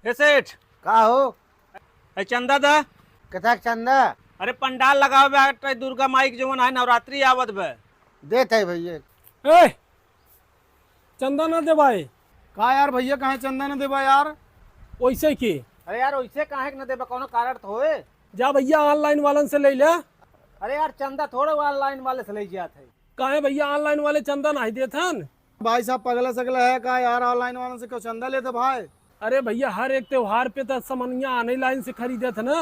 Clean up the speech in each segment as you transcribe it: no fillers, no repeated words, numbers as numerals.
हे सेठ का हो है चंदा दा। कथक चंदा अरे पंडाल लगाओ बे दुर्गा माई के जवन है नवरात्रि आवत बे। देते है भैया। ए चंदा ना दे भाई। का यार भैया कहाँ चंदा न देबा यार। वैसे की अरे यार वैसे काहे के न देबे, कोनो कारण तो होए। जा भैया ऑनलाइन वालन से ले ले। अरे यार चंदा थोड़े ऑनलाइन वाले से ले जात है। काहे भैया ऑनलाइन वाले चंदा नहीं देथन। भाई साहब पगला सगला है का यार, ऑनलाइन वालों से क्यों चंदा लेते भाई। अरे भैया हर एक त्योहार पे तो सामानिया ऑनलाइन से खरीदे थे ना।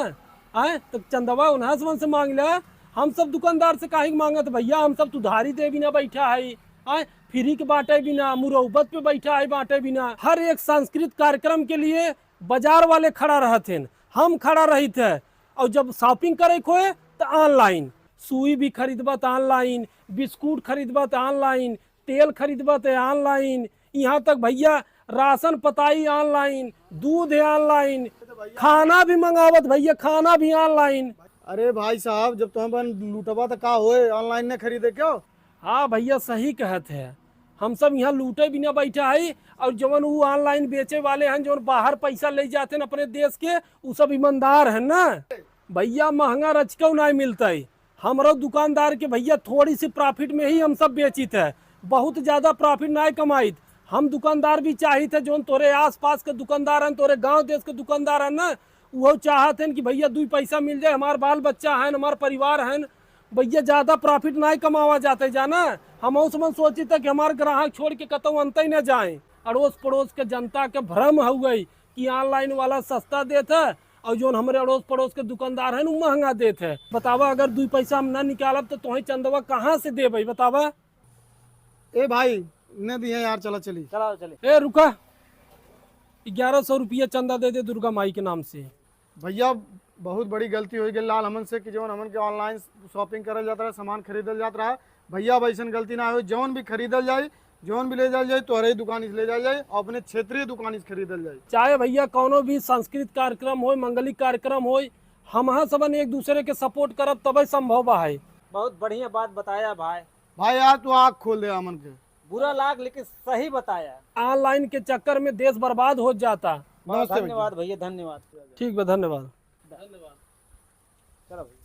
आए तो चंदवा उन्हें समन से मांग ले। हम सब दुकानदार से काहे मांगत भैया, हम सब तुधारी दे बिना बैठा है। आए फ्री के बांटे बिना, मुरौबत पे बैठा है बांटे बिना। हर एक सांस्कृतिक कार्यक्रम के लिए बाजार वाले खड़ा रहते, हम खड़ा रही थे। और जब शॉपिंग करे खोए तो ऑनलाइन, सुई भी खरीदबा तो ऑनलाइन, बिस्कुट खरीदबा तो ऑनलाइन, तेल खरीदबा तो ऑनलाइन, यहाँ तक भैया राशन पताई ऑनलाइन, दूध है ऑनलाइन, खाना भी मंगावत भैया, खाना भी ऑनलाइन। अरे भाई साहब जब तुम्हें लूटबा तो का होए, ऑनलाइन ने खरीदे क्यों। हाँ भैया सही कहते हैं, हम सब यहाँ लूटे बिना बैठा है। और जवन वो ऑनलाइन बेचे वाले हैं जो बाहर पैसा ले जाते हैं अपने देश के, वो सब ईमानदार है ना भैया। महंगा रचकौ नहीं मिलता है। हमारा दुकानदार के भैया थोड़ी सी प्रॉफिट में ही हम सब बेचित है, बहुत ज्यादा प्रॉफिट नहीं कमाइत। हम दुकानदार भी चाहिए जो तोरे आसपास के दुकानदार हैं, तोरे गांव देश के दुकानदार हैं ना, वो चाहते हैं कि भैया 2 पैसा मिल जाए, हमारे बाल बच्चा है, हमारे परिवार है भैया। ज्यादा प्रॉफिट नहीं कमावा जाते जाना। हम उसमें सोची था कि हमारे ग्राहक छोड़ के कतौ अंत ही न जाए। अड़ोस पड़ोस के जनता के भ्रम हो गई कि ऑनलाइन वाला सस्ता देता है और जो हमारे अड़ोस पड़ोस के दुकानदार हैं वो महंगा देते हैं। बतावा अगर 2 पैसा हम ना निकालब तो तुम्हें चंदवा कहाँ से दे भाई बतावा। ए भाई ने दिए यार, चला चली। चलो चले। ए रुका, 1100 रुपया चंदा दे दे दुर्गा माई के नाम से। भैया बहुत बड़ी गलती हो गई लाल हमन से कि जौन हमन के ऑनलाइन शॉपिंग करल जाता है, सामान खरीदल जात रहा है। भैया वैसन गलती ना हो, जौन भी खरीदल जाए, जौन भी ले जाल जाए तोहरे ही दुकान से ले जाल जाए और अपने क्षेत्रीय दुकान से खरीदल जाए। चाहे भैया कोनो भी सांस्कृतिक कार्यक्रम हो, मंगलिक कार्यक्रम हो, हम सबन एक दूसरे के सपोर्ट करब तभी संभव है। बहुत बढ़िया बात बताया भाई। भाई यार तू आँख खोल दे हमन के। बुरा लाग लेकिन सही बताया। ऑनलाइन के चक्कर में देश बर्बाद हो जाता। नमस्ते धन्यवाद भैया, धन्यवाद। ठीक है, धन्यवाद। धन्यवाद। चलो भैया।